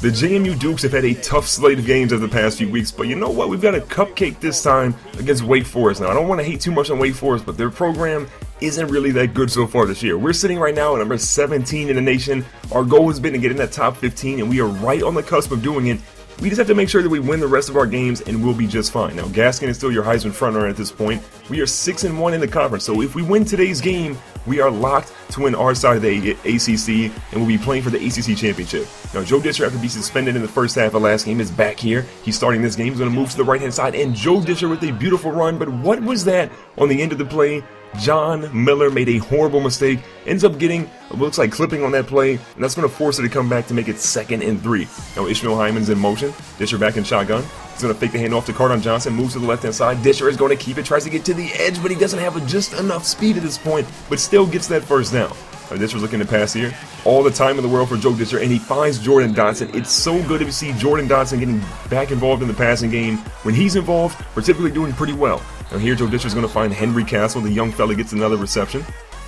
The JMU Dukes have had a tough slate of games over the past few weeks, but you know what? We've got a cupcake this time against Wake Forest. Now, I don't want to hate too much on Wake Forest, but their program isn't really that good so far this year. We're sitting right now at number 17 in the nation. Our goal has been to get in that top 15, and we are right on the cusp of doing it. We just have to make sure that we win the rest of our games, and we'll be just fine. Now, Gaskin is still your Heisman frontrunner at this point. We are 6-1 in the conference, so if we win today's game, we are locked to win our side of the ACC, and we'll be playing for the ACC championship. Now, Joe Discher, after being suspended in the first half of last game, is back here. He's starting this game. He's going to move to the right-hand side, and Joe Discher with a beautiful run. But what was that on the end of the play? John Miller made a horrible mistake, ends up getting what looks like clipping on that play, and that's going to force it to come back to make it 2nd and 3. Now Ishmael Hyman's in motion. Discher back in shotgun. He's going to fake the handoff to Cardon Johnson, moves to the left-hand side. Discher is going to keep it, tries to get to the edge, but he doesn't have just enough speed at this point, but still gets that first down. Discher's looking to pass here. All the time in the world for Joe Discher, and he finds Jordan Dotson. It's so good to see Jordan Dotson getting back involved in the passing game. When he's involved, we're typically doing pretty well. Now here, Joe Discher's going to find Henry Castle. The young fella gets another reception.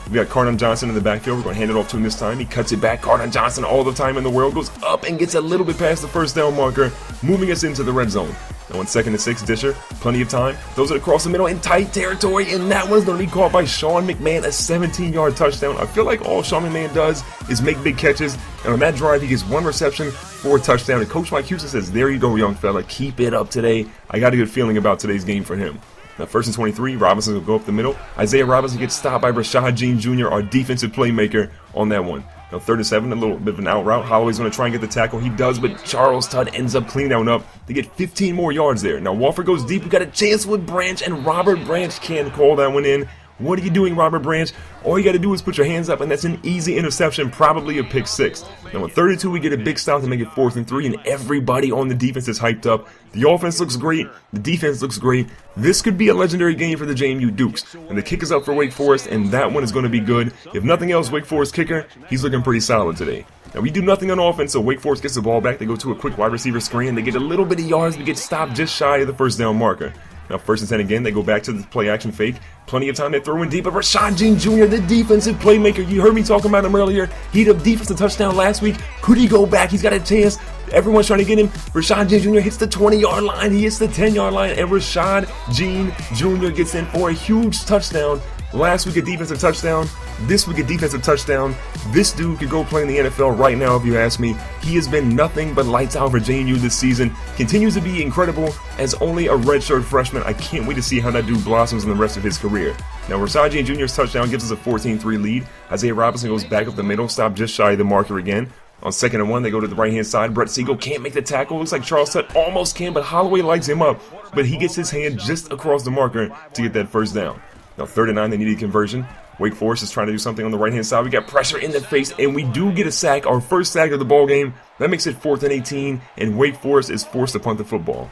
We got Cardon Johnson in the backfield. We're going to hand it off to him this time. He cuts it back. Cardon Johnson, all the time in the world, goes up and gets a little bit past the first down marker, moving us into the red zone. Now on 2nd and 6, Discher, plenty of time, throws it across the middle in tight territory, and that one's going to be caught by Sean McMahon, a 17-yard touchdown. I feel like all Sean McMahon does is make big catches, and on that drive, he gets 1 reception for a touchdown, and Coach Mike Houston says, there you go, young fella, keep it up today. I got a good feeling about today's game for him. Now, 1st and 23, Robinson will go up the middle. Isaiah Robinson gets stopped by Rashad Jean Jr., our defensive playmaker, on that one. Now, 3rd and 7, a little bit of an out route. Holloway's going to try and get the tackle. He does, but Charles Tudd ends up cleaning that one up. They get 15 more yards there. Now, Wofford goes deep. We got a chance with Branch, and Robert Branch can't call that one in. What are you doing, Robert Branch? All you got to do is put your hands up, and that's an easy interception, probably a pick 6. Now, on 3rd and 2, we get a big stop to make it 4th and 3, and everybody on the defense is hyped up. The offense looks great. The defense looks great. This could be a legendary game for the JMU Dukes. And the kick is up for Wake Forest, and that one is going to be good. If nothing else, Wake Forest kicker, he's looking pretty solid today. Now, we do nothing on offense, so Wake Forest gets the ball back. They go to a quick wide receiver screen. They get a little bit of yards, but get stopped just shy of the first down marker. Now, 1st and 10 again, they go back to the play-action fake. Plenty of time to throw in deep, but Rashad Jean Jr., the defensive playmaker, you heard me talking about him earlier. He had a defensive touchdown last week. Could he go back? He's got a chance. Everyone's trying to get him. Rashad Jean Jr. hits the 20-yard line. He hits the 10-yard line, and Rashad Jean Jr. gets in for a huge touchdown. Last week, a defensive touchdown. This week, a defensive touchdown. This dude could go play in the NFL right now, if you ask me. He has been nothing but lights out for JMU this season. Continues to be incredible as only a redshirt freshman. I can't wait to see how that dude blossoms in the rest of his career. Now, Rashad Jean Jr.'s touchdown gives us a 14-3 lead. Isaiah Robinson goes back up the middle, stopped just shy of the marker again. On 2nd and 1, they go to the right-hand side. Brett Siegel can't make the tackle. Looks like Charles Tudd almost can, but Holloway lights him up. But he gets his hand just across the marker to get that first down. Now, 3rd and 9, they need a conversion. Wake Forest is trying to do something on the right-hand side. We got pressure in the face, and we do get a sack, our first sack of the ball game. That makes it 4th and 18, and Wake Forest is forced to punt the football.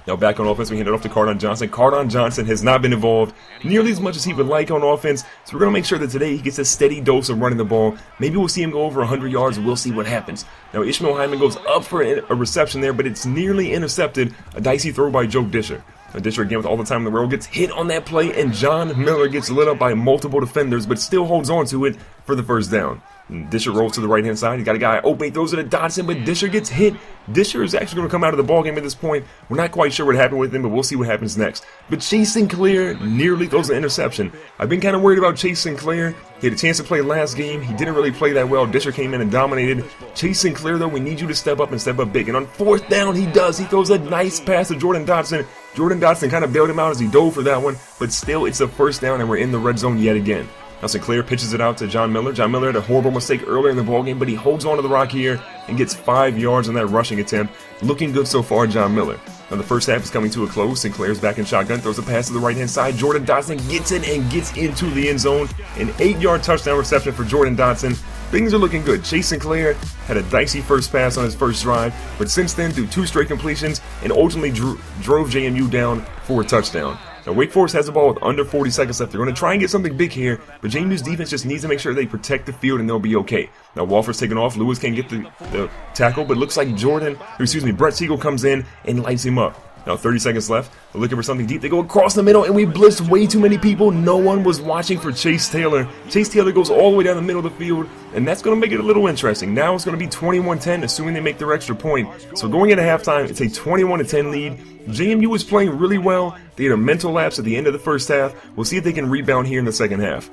Now, back on offense, we hand it off to Cardon Johnson. Cardon Johnson has not been involved nearly as much as he would like on offense, so we're going to make sure that today he gets a steady dose of running the ball. Maybe we'll see him go over 100 yards, and we'll see what happens. Now, Ishmael Hyman goes up for a reception there, but it's nearly intercepted. A dicey throw by Joe Discher. Discher, again, with all the time in the world, gets hit on that play, and John Miller gets lit up by multiple defenders, but still holds on to it for the first down. And Discher rolls to the right-hand side. He got a guy open, throws it at Dotson, but Discher gets hit. Discher is actually going to come out of the ballgame at this point. We're not quite sure what happened with him, but we'll see what happens next. But Chase Sinclair nearly throws an interception. I've been kind of worried about Chase Sinclair. He had a chance to play last game. He didn't really play that well. Discher came in and dominated. Chase Sinclair, though, we need you to step up and step up big. And on 4th down, he does. He throws a nice pass to Jordan Dotson. Jordan Dotson kind of bailed him out as he dove for that one, but still, it's a first down, and we're in the red zone yet again. Now Sinclair pitches it out to John Miller. John Miller had a horrible mistake earlier in the ballgame, but he holds on to the rock here and gets 5 yards on that rushing attempt. Looking good so far, John Miller. Now the first half is coming to a close. Sinclair's back in shotgun, throws a pass to the right-hand side. Jordan Dotson gets it and gets into the end zone. An 8-yard touchdown reception for Jordan Dotson. Things are looking good. Chase Sinclair had a dicey first pass on his first drive, but since then threw 2 straight completions and ultimately drove JMU down for a touchdown. Now, Wake Forest has the ball with under 40 seconds left. They're going to try and get something big here, but JMU's defense just needs to make sure they protect the field and they'll be okay. Now, Wofford's taking off. Lewis can't get the tackle, but it looks like Brett Siegel comes in and lights him up. Now 30 seconds left. They're looking for something deep. They go across the middle, and we blitzed way too many people. No one was watching for Chase Taylor. Chase Taylor goes all the way down the middle of the field, and that's going to make it a little interesting. Now it's going to be 21-10, assuming they make their extra point. So going into halftime, it's a 21-10 lead. JMU was playing really well. They had a mental lapse at the end of the first half. We'll see if they can rebound here in the second half.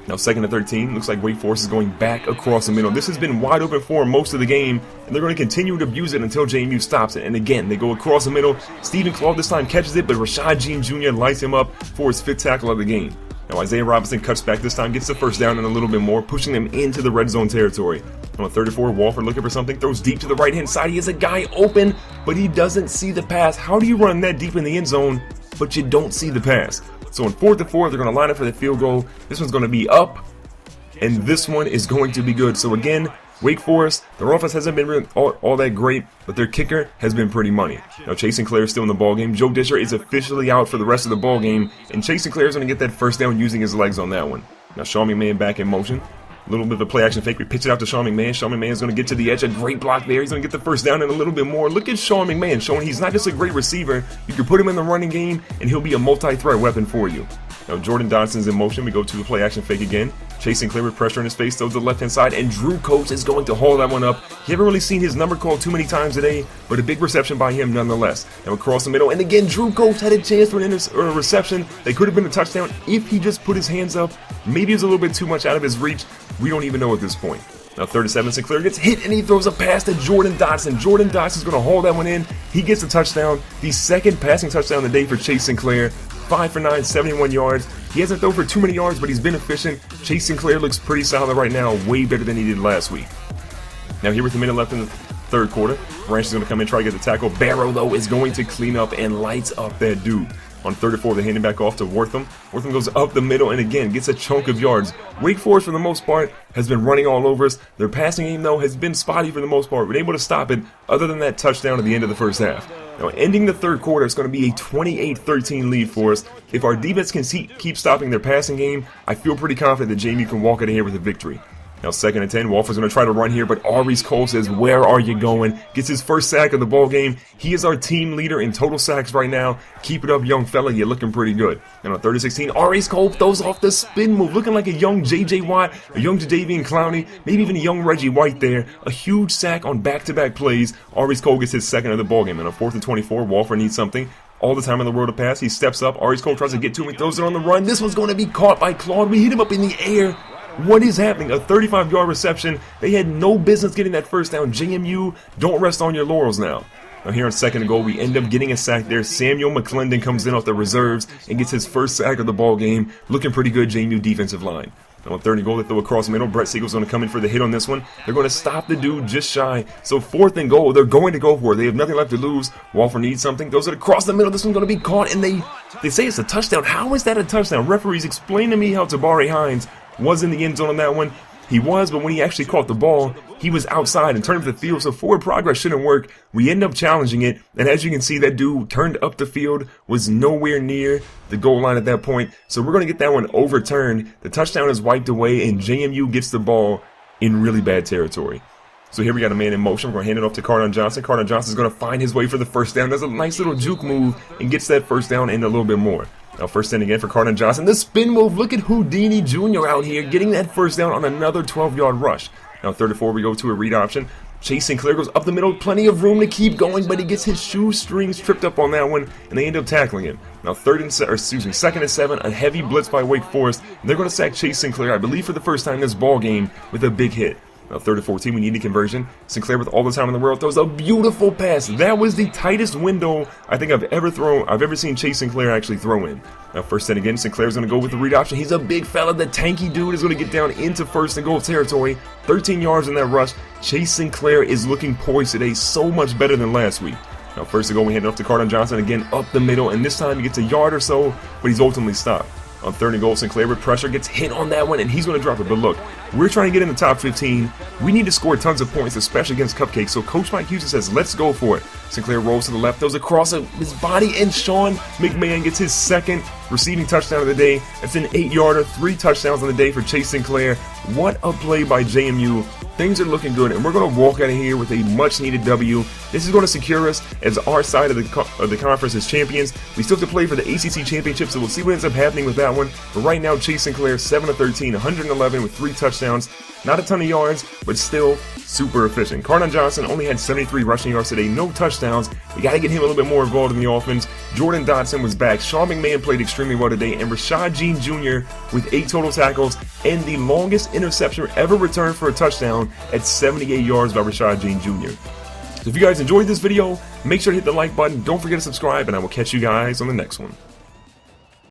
Now 2nd and 13, looks like Wake Forest is going back across the middle. This has been wide open for them most of the game, and they're going to continue to abuse it until JMU stops it. And again, they go across the middle. Stephen Claude this time catches it, but Rashad Jean Jr. lights him up for his 5th tackle of the game. Now Isaiah Robinson cuts back this time, gets the first down and a little bit more, pushing them into the red zone territory. On 34, Walford looking for something, throws deep to the right-hand side. He has a guy open, but he doesn't see the pass. How do you run that deep in the end zone, but you don't see the pass? So on 4th and 4, they're going to line up for the field goal. This one's going to be up, and this one is going to be good. So again, Wake Forest, their offense hasn't been really all that great, but their kicker has been pretty money. Now Chase Sinclair is still in the ballgame. Joe Discher is officially out for the rest of the ballgame, and Chase Sinclair is going to get that first down using his legs on that one. Now Sean McMahon back in motion. A little bit of a play action fake. We pitch it out to Sean McMahon. Sean McMahon is going to get to the edge. A great block there. He's going to get the first down and a little bit more. Look at Sean McMahon showing he's not just a great receiver. You can put him in the running game, and he'll be a multi-threat weapon for you. Now Jordan Dodson's in motion. We go to the play action fake again. Chase Sinclair with pressure in his face, throws to the left-hand side, and Drew Coates is going to haul that one up. You haven't really seen his number called too many times today, but a big reception by him nonetheless. Now across the middle, and again, Drew Coates had a chance for a reception. They could have been a touchdown if he just put his hands up. Maybe it was a little bit too much out of his reach. We don't even know at this point. Now 37, Sinclair gets hit, and he throws a pass to Jordan Dodson. Jordan Dodson's going to haul that one in. He gets a touchdown, the 2nd passing touchdown of the day for Chase Sinclair. 5 for 9, 71 yards. He hasn't thrown for too many yards, but he's been efficient. Chase Sinclair looks pretty solid right now, way better than he did last week. Now here with a minute left in the 3rd quarter, Branch is going to come in, try to get the tackle. Barrow, though, is going to clean up and lights up that dude. On 34, they hand it back off to Wortham. Wortham goes up the middle and again gets a chunk of yards. Wake Forest, for the most part, has been running all over us. Their passing game, though, has been spotty for the most part. We're able to stop it other than that touchdown at the end of the first half. Now, ending the 3rd quarter, it's going to be a 28-13 lead for us. If our defense can keep stopping their passing game, I feel pretty confident that JMU can walk out of here with a victory. Now 2nd and 10, Walford's going to try to run here, but Aries Cole says, "Where are you going?" Gets his first sack of the ball game. He is our team leader in total sacks right now. Keep it up, young fella. You're looking pretty good. And on 3rd and 16, Aries Cole throws off the spin move, looking like a young J.J. Watt, a young Jadeveon Clowney, maybe even a young Reggie White there. A huge sack on back-to-back plays. Aries Cole gets his 2nd of the ball game. And on 4th and 24, Walford needs something. All the time in the world to pass. He steps up. Aries Cole tries to get to him. He throws it on the run. This one's going to be caught by Claude. We hit him up in the air. What is happening? A 35-yard reception. They had no business getting that first down. JMU, don't rest on your laurels now. Now here on 2nd and goal, we end up getting a sack there. Samuel McClendon comes in off the reserves and gets his first sack of the ball game. Looking pretty good, JMU defensive line. Now on 3rd and goal, they throw across the middle. Brett Siegel's going to come in for the hit on this one. They're going to stop the dude just shy. So 4th and goal, they're going to go for it. They have nothing left to lose. Walford needs something. Throws it across the middle. This one's going to be caught, and they say it's a touchdown. How is that a touchdown? Referees, explain to me how Tabari Hines was in the end zone on that one. He was, but when he actually caught the ball, he was outside and turned up the field, so forward progress shouldn't work. We end up challenging it, and as you can see, that dude turned up the field, was nowhere near the goal line at that point, so we're going to get that one overturned. The touchdown is wiped away, and JMU gets the ball in really bad territory. So here we got a man in motion. We're going to hand it off to Cardon Johnson. Cardon Johnson's going to find his way for the first down. Does a nice little juke move and gets that first down and a little bit more. Now 1st and again for Cardon Johnson. The spin move. Look at Houdini Jr. out here getting that first down on another 12-yard rush. Now 34, we go to a read option. Chase Sinclair goes up the middle. Plenty of room to keep going, but he gets his shoestrings tripped up on that one, and they end up tackling him. Now 2nd and 7, a heavy blitz by Wake Forest. And they're going to sack Chase Sinclair, I believe for the first time this ball game, with a big hit. Now 3rd and 14, we need a conversion. Sinclair with all the time in the world throws a beautiful pass. That was the tightest window I think I've ever seen Chase Sinclair actually throw in. Now 1st and again, Sinclair's going to go with the read option. He's a big fella. The tanky dude is going to get down into 1st and goal territory. 13 yards in that rush. Chase Sinclair is looking poised today, so much better than last week. Now 1st and goal, we hand it off to Cardon Johnson again up the middle, and this time he gets a yard or so, but he's ultimately stopped. On 3rd and goal, Sinclair with pressure gets hit on that one, and he's going to drop it. But look, we're trying to get in the top 15. We need to score tons of points, especially against Cupcakes. So Coach Mike Houston says, let's go for it. Sinclair rolls to the left, throws across his body, and Sean McMahon gets his 2nd receiving touchdown of the day. That's an 8-yarder, 3 touchdowns on the day for Chase Sinclair. What a play by JMU. things are looking good, and we're going to walk out of here with a much-needed W. This is going to secure us as our side of the conference as champions. We still have to play for the ACC championship, so we'll see what ends up happening with that one. But right now, Chase Sinclair, 7 of 13, 111 with 3 touchdowns. Not a ton of yards, but still super efficient. Cardon Johnson only had 73 rushing yards today, no touchdowns. We got to get him a little bit more involved in the offense. Jordan Dotson was back. Sean McMahon played extremely well today, and Rashad Jean Jr. with 8 total tackles and the longest interception ever returned for a touchdown at 78 yards by Rashad Jean Jr. So if you guys enjoyed this video, make sure to hit the like button. Don't forget to subscribe, and I will catch you guys on the next one.